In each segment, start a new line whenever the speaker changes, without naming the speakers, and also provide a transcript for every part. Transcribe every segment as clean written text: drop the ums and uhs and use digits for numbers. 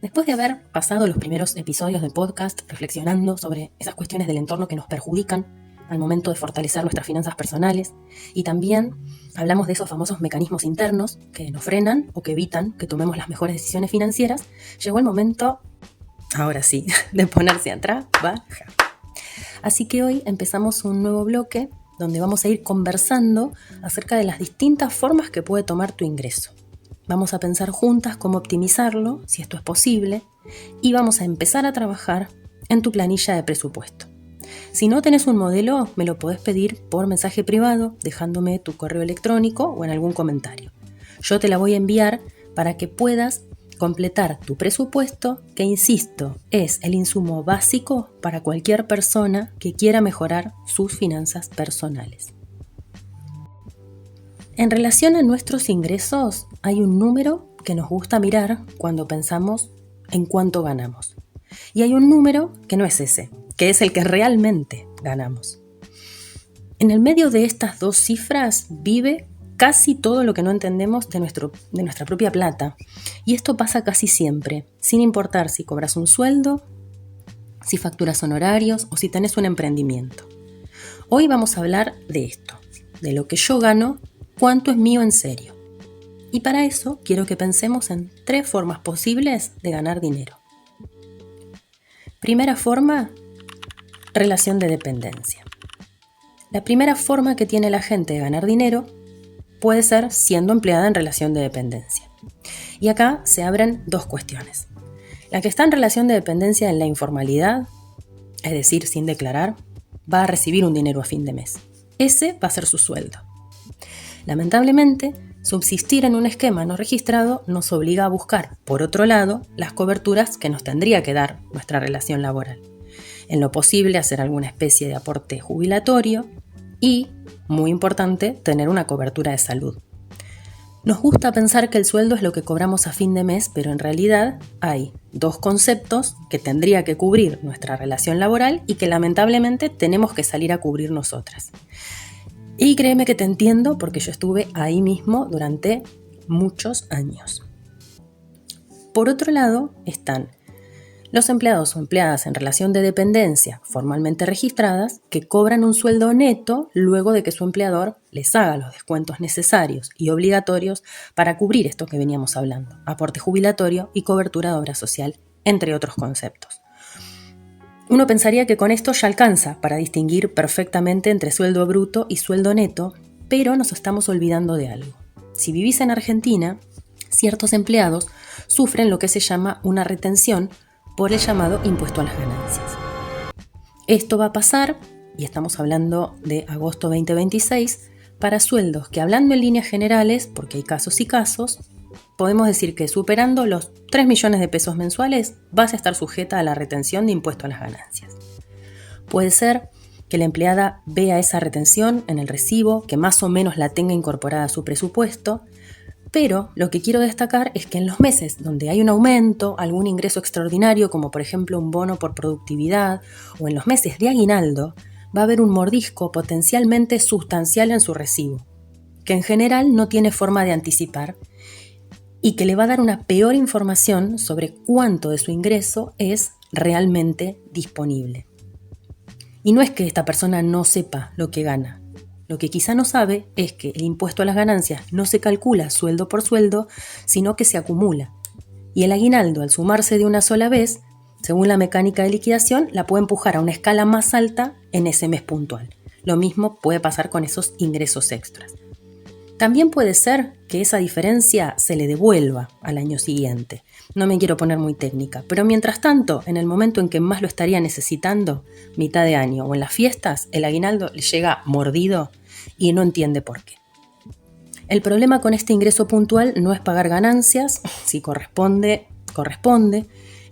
Después de haber pasado los primeros episodios del podcast reflexionando sobre esas cuestiones del entorno que nos perjudican al momento de fortalecer nuestras finanzas personales, y también hablamos de esos famosos mecanismos internos que nos frenan o que evitan que tomemos las mejores decisiones financieras, llegó el momento, ahora sí, de ponerse a trabajar. Así que hoy empezamos un nuevo bloque donde vamos a ir conversando acerca de las distintas formas que puede tomar tu ingreso. Vamos a pensar juntas cómo optimizarlo, si esto es posible, y vamos a empezar a trabajar en tu planilla de presupuesto. Si no tenés un modelo, me lo podés pedir por mensaje privado, dejándome tu correo electrónico o en algún comentario. Yo te la voy a enviar para que puedas completar tu presupuesto, que insisto, es el insumo básico para cualquier persona que quiera mejorar sus finanzas personales. En relación a nuestros ingresos, hay un número que nos gusta mirar cuando pensamos en cuánto ganamos. Y hay un número que no es ese, que es el que realmente ganamos. En el medio de estas dos cifras vive casi todo lo que no entendemos de nuestra propia plata. Y esto pasa casi siempre, sin importar si cobras un sueldo, si facturas honorarios o si tenés un emprendimiento. Hoy vamos a hablar de esto, de lo que yo gano, cuánto es mío en serio. Y para eso quiero que pensemos en 3 formas posibles de ganar dinero. Primera forma, relación de dependencia. La primera forma que tiene la gente de ganar dinero puede ser siendo empleada en relación de dependencia. Y acá se abren 2 cuestiones. La que está en relación de dependencia en la informalidad, es decir, sin declarar, va a recibir un dinero a fin de mes. Ese va a ser su sueldo. Lamentablemente, subsistir en un esquema no registrado nos obliga a buscar, por otro lado, las coberturas que nos tendría que dar nuestra relación laboral. En lo posible, hacer alguna especie de aporte jubilatorio y, muy importante, tener una cobertura de salud. Nos gusta pensar que el sueldo es lo que cobramos a fin de mes, pero en realidad hay 2 conceptos que tendría que cubrir nuestra relación laboral y que lamentablemente tenemos que salir a cubrir nosotras. Y créeme que te entiendo porque yo estuve ahí mismo durante muchos años. Por otro lado están los empleados o empleadas en relación de dependencia formalmente registradas que cobran un sueldo neto luego de que su empleador les haga los descuentos necesarios y obligatorios para cubrir esto que veníamos hablando, aporte jubilatorio y cobertura de obra social, entre otros conceptos. Uno pensaría que con esto ya alcanza para distinguir perfectamente entre sueldo bruto y sueldo neto, pero nos estamos olvidando de algo. Si vivís en Argentina, ciertos empleados sufren lo que se llama una retención por el llamado impuesto a las ganancias. Esto va a pasar, y estamos hablando de agosto 2026, para sueldos que, hablando en líneas generales, porque hay casos y casos, podemos decir que superando los 3 millones de pesos mensuales vas a estar sujeta a la retención de impuesto a las ganancias. Puede ser que la empleada vea esa retención en el recibo, que más o menos la tenga incorporada a su presupuesto, pero lo que quiero destacar es que en los meses donde hay un aumento, algún ingreso extraordinario, como por ejemplo un bono por productividad, o en los meses de aguinaldo, va a haber un mordisco potencialmente sustancial en su recibo, que en general no tiene forma de anticipar, y que le va a dar una peor información sobre cuánto de su ingreso es realmente disponible. Y no es que esta persona no sepa lo que gana. Lo que quizá no sabe es que el impuesto a las ganancias no se calcula sueldo por sueldo, sino que se acumula. Y el aguinaldo, al sumarse de una sola vez, según la mecánica de liquidación, la puede empujar a una escala más alta en ese mes puntual. Lo mismo puede pasar con esos ingresos extras. También puede ser que esa diferencia se le devuelva al año siguiente. No me quiero poner muy técnica, pero mientras tanto, en el momento en que más lo estaría necesitando, mitad de año o en las fiestas, el aguinaldo le llega mordido y no entiende por qué. El problema con este ingreso puntual no es pagar ganancias, si corresponde.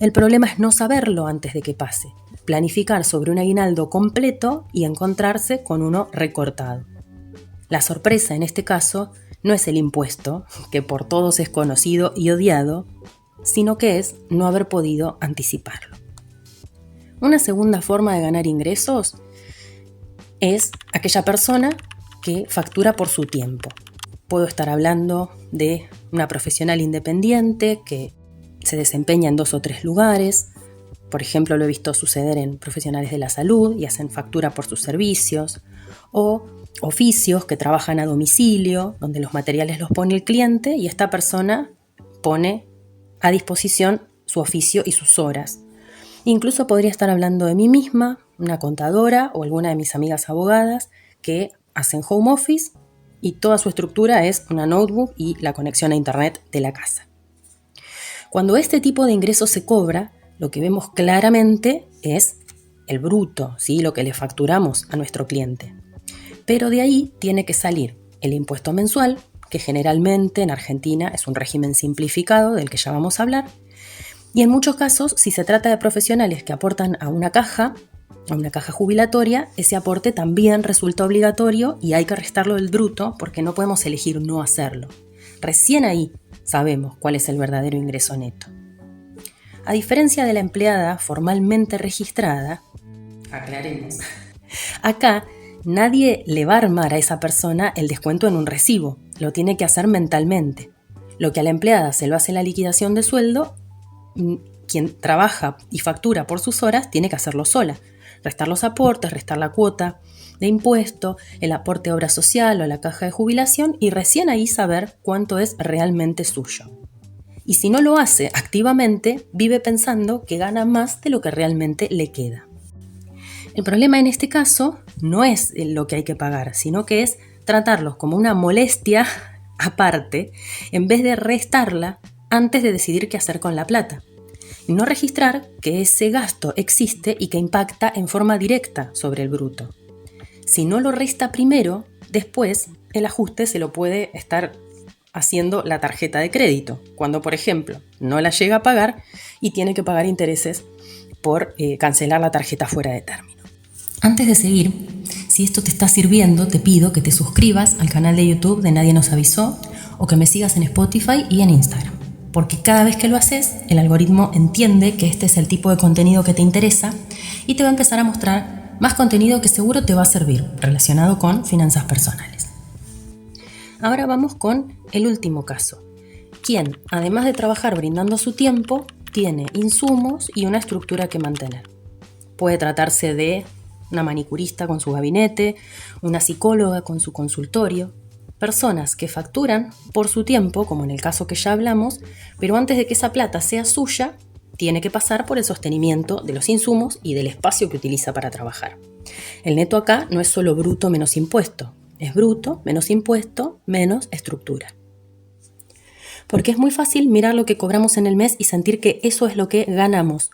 El problema es no saberlo antes de que pase, planificar sobre un aguinaldo completo y encontrarse con uno recortado. La sorpresa en este caso no es el impuesto, que por todos es conocido y odiado, sino que es no haber podido anticiparlo. Una segunda forma de ganar ingresos es aquella persona que factura por su tiempo. Puedo estar hablando de una profesional independiente que se desempeña en 2 o 3 lugares. Por ejemplo, lo he visto suceder en profesionales de la salud y hacen factura por sus servicios, o oficios que trabajan a domicilio, donde los materiales los pone el cliente y esta persona pone a disposición su oficio y sus horas. Incluso podría estar hablando de mí misma, una contadora o alguna de mis amigas abogadas que hacen home office y toda su estructura es una notebook y la conexión a internet de la casa. Cuando este tipo de ingresos se cobra, lo que vemos claramente es el bruto, ¿sí? Lo que le facturamos a nuestro cliente. Pero de ahí tiene que salir el impuesto mensual, que generalmente en Argentina es un régimen simplificado del que ya vamos a hablar, y en muchos casos, si se trata de profesionales que aportan a una caja jubilatoria, ese aporte también resulta obligatorio y hay que restarlo del bruto porque no podemos elegir no hacerlo. Recién ahí sabemos cuál es el verdadero ingreso neto. A diferencia de la empleada formalmente registrada, aclaremos, acá nadie le va a armar a esa persona el descuento en un recibo, lo tiene que hacer mentalmente. Lo que a la empleada se lo hace en la liquidación de sueldo, quien trabaja y factura por sus horas tiene que hacerlo sola. Restar los aportes, restar la cuota de impuesto, el aporte a obra social o a la caja de jubilación y recién ahí saber cuánto es realmente suyo. Y si no lo hace activamente, vive pensando que gana más de lo que realmente le queda. El problema en este caso no es lo que hay que pagar, sino que es tratarlos como una molestia aparte en vez de restarla antes de decidir qué hacer con la plata. Y no registrar que ese gasto existe y que impacta en forma directa sobre el bruto. Si no lo resta primero, después el ajuste se lo puede estar haciendo la tarjeta de crédito, cuando por ejemplo no la llega a pagar y tiene que pagar intereses por cancelar la tarjeta fuera de término. Antes de seguir, si esto te está sirviendo, te pido que te suscribas al canal de YouTube de Nadie Nos Avisó o que me sigas en Spotify y en Instagram, porque cada vez que lo haces, el algoritmo entiende que este es el tipo de contenido que te interesa y te va a empezar a mostrar más contenido que seguro te va a servir relacionado con finanzas personales. Ahora vamos con el último caso, quien, además de trabajar brindando su tiempo, tiene insumos y una estructura que mantener. Puede tratarse de una manicurista con su gabinete, una psicóloga con su consultorio, personas que facturan por su tiempo, como en el caso que ya hablamos, pero antes de que esa plata sea suya, tiene que pasar por el sostenimiento de los insumos y del espacio que utiliza para trabajar. El neto acá no es solo bruto menos impuesto, es bruto menos impuesto menos estructura. Porque es muy fácil mirar lo que cobramos en el mes y sentir que eso es lo que ganamos,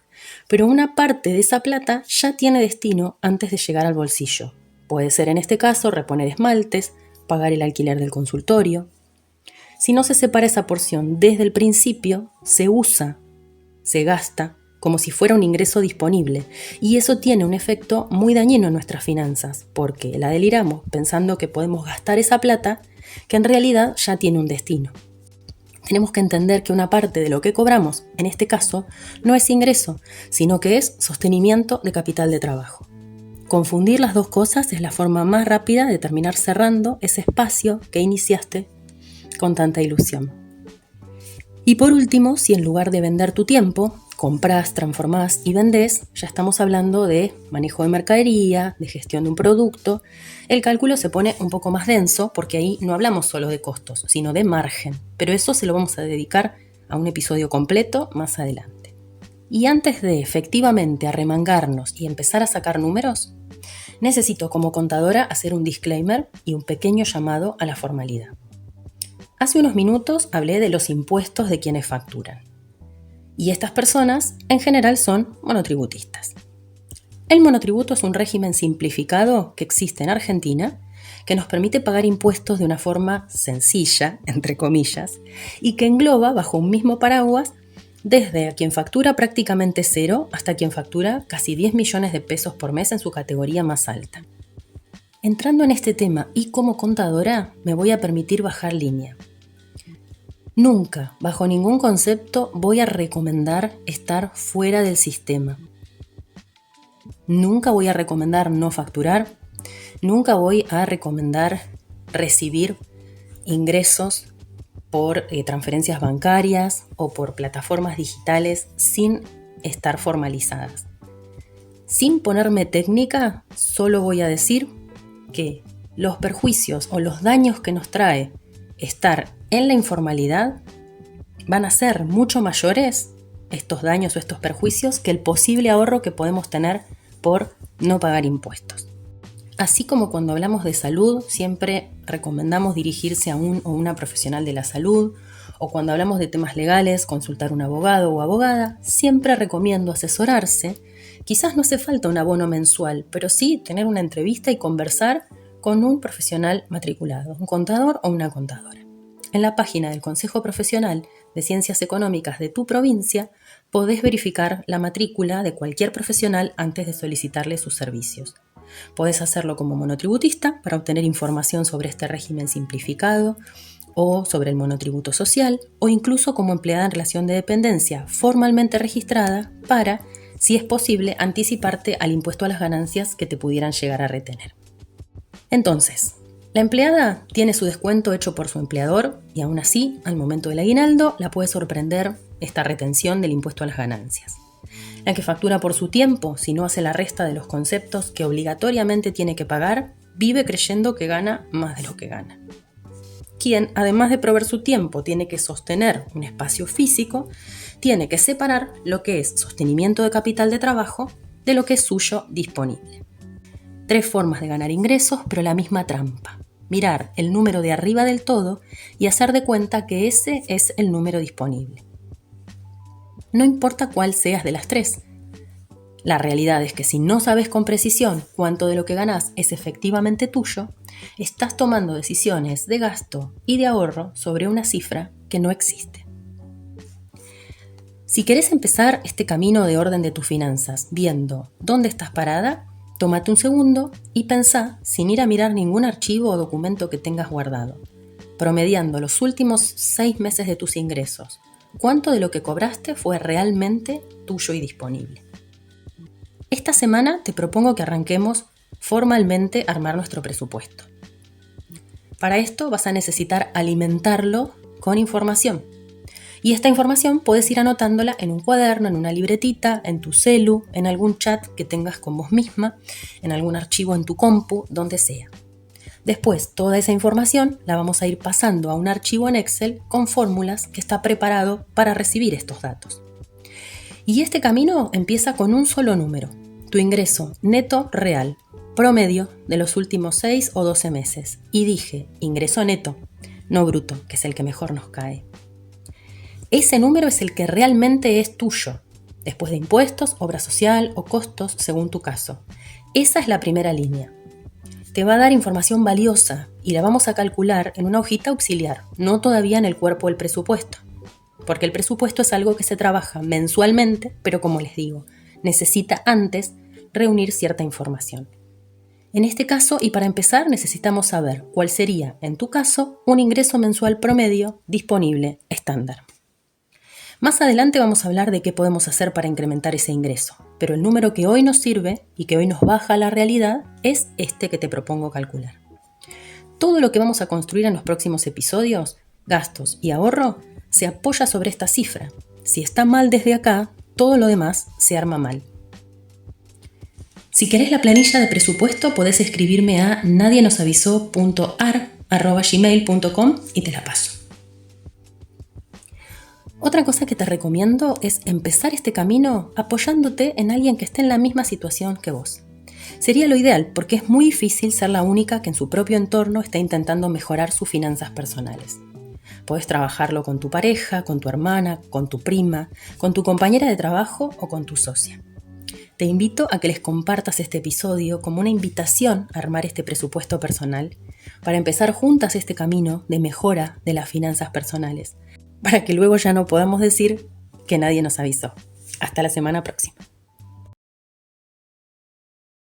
pero una parte de esa plata ya tiene destino antes de llegar al bolsillo. Puede ser en este caso reponer esmaltes, pagar el alquiler del consultorio. Si no se separa esa porción desde el principio, se usa, se gasta, como si fuera un ingreso disponible, y eso tiene un efecto muy dañino en nuestras finanzas, porque la deliramos pensando que podemos gastar esa plata que en realidad ya tiene un destino. Tenemos que entender que una parte de lo que cobramos, en este caso, no es ingreso, sino que es sostenimiento de capital de trabajo. Confundir las dos cosas es la forma más rápida de terminar cerrando ese espacio que iniciaste con tanta ilusión. Y por último, si en lugar de vender tu tiempo, compras, transformás y vendés, ya estamos hablando de manejo de mercadería, de gestión de un producto. El cálculo se pone un poco más denso porque ahí no hablamos solo de costos, sino de margen. Pero eso se lo vamos a dedicar a un episodio completo más adelante. Y antes de efectivamente arremangarnos y empezar a sacar números, necesito como contadora hacer un disclaimer y un pequeño llamado a la formalidad. Hace unos minutos hablé de los impuestos de quienes facturan. Y estas personas, en general, son monotributistas. El monotributo es un régimen simplificado que existe en Argentina que nos permite pagar impuestos de una forma sencilla, entre comillas, y que engloba bajo un mismo paraguas desde a quien factura prácticamente cero hasta quien factura casi 10 millones de pesos por mes en su categoría más alta. Entrando en este tema y como contadora, me voy a permitir bajar línea. Nunca, bajo ningún concepto, voy a recomendar estar fuera del sistema. Nunca voy a recomendar no facturar. Nunca voy a recomendar recibir ingresos por transferencias bancarias o por plataformas digitales sin estar formalizadas. Sin ponerme técnica, solo voy a decir que los perjuicios o los daños que nos trae estar en la informalidad van a ser mucho mayores, estos daños o estos perjuicios, que el posible ahorro que podemos tener por no pagar impuestos. Así como cuando hablamos de salud, siempre recomendamos dirigirse a un o una profesional de la salud, o cuando hablamos de temas legales, consultar un abogado o abogada, siempre recomiendo asesorarse. Quizás no hace falta un abono mensual, pero sí tener una entrevista y conversar con un profesional matriculado, un contador o una contadora. En la página del Consejo Profesional de Ciencias Económicas de tu provincia podés verificar la matrícula de cualquier profesional antes de solicitarle sus servicios. Podés hacerlo como monotributista para obtener información sobre este régimen simplificado o sobre el monotributo social, o incluso como empleada en relación de dependencia formalmente registrada para, si es posible, anticiparte al impuesto a las ganancias que te pudieran llegar a retener. Entonces, la empleada tiene su descuento hecho por su empleador y aún así, al momento del aguinaldo, la puede sorprender esta retención del impuesto a las ganancias. La que factura por su tiempo, si no hace la resta de los conceptos que obligatoriamente tiene que pagar, vive creyendo que gana más de lo que gana. Quien, además de proveer su tiempo, tiene que sostener un espacio físico, tiene que separar lo que es sostenimiento de capital de trabajo de lo que es suyo disponible. 3 formas de ganar ingresos, pero la misma trampa. Mirar el número de arriba del todo y hacer de cuenta que ese es el número disponible. No importa cuál seas de las 3. La realidad es que si no sabes con precisión cuánto de lo que ganás es efectivamente tuyo, estás tomando decisiones de gasto y de ahorro sobre una cifra que no existe. Si querés empezar este camino de orden de tus finanzas viendo dónde estás parada, tómate un segundo y pensá, sin ir a mirar ningún archivo o documento que tengas guardado, promediando los últimos 6 meses de tus ingresos, ¿cuánto de lo que cobraste fue realmente tuyo y disponible? Esta semana te propongo que arranquemos formalmente a armar nuestro presupuesto. Para esto vas a necesitar alimentarlo con información. Y esta información puedes ir anotándola en un cuaderno, en una libretita, en tu celu, en algún chat que tengas con vos misma, en algún archivo en tu compu, donde sea. Después, toda esa información la vamos a ir pasando a un archivo en Excel con fórmulas que está preparado para recibir estos datos. Y este camino empieza con un solo número, tu ingreso neto real, promedio de los últimos 6 o 12 meses. Y dije, ingreso neto, no bruto, que es el que mejor nos cae. Ese número es el que realmente es tuyo, después de impuestos, obra social o costos según tu caso. Esa es la primera línea. Te va a dar información valiosa y la vamos a calcular en una hojita auxiliar, no todavía en el cuerpo del presupuesto. Porque el presupuesto es algo que se trabaja mensualmente, pero como les digo, necesita antes reunir cierta información. En este caso, y para empezar, necesitamos saber cuál sería, en tu caso, un ingreso mensual promedio disponible estándar. Más adelante vamos a hablar de qué podemos hacer para incrementar ese ingreso, pero el número que hoy nos sirve y que hoy nos baja a la realidad es este que te propongo calcular. Todo lo que vamos a construir en los próximos episodios, gastos y ahorro, se apoya sobre esta cifra. Si está mal desde acá, todo lo demás se arma mal. Si querés la planilla de presupuesto, podés escribirme a nadienosavisó.ar@gmail.com y te la paso. Otra cosa que te recomiendo es empezar este camino apoyándote en alguien que esté en la misma situación que vos. Sería lo ideal porque es muy difícil ser la única que en su propio entorno está intentando mejorar sus finanzas personales. Podés trabajarlo con tu pareja, con tu hermana, con tu prima, con tu compañera de trabajo o con tu socia. Te invito a que les compartas este episodio como una invitación a armar este presupuesto personal para empezar juntas este camino de mejora de las finanzas personales, para que luego ya no podamos decir que nadie nos avisó. Hasta la semana próxima.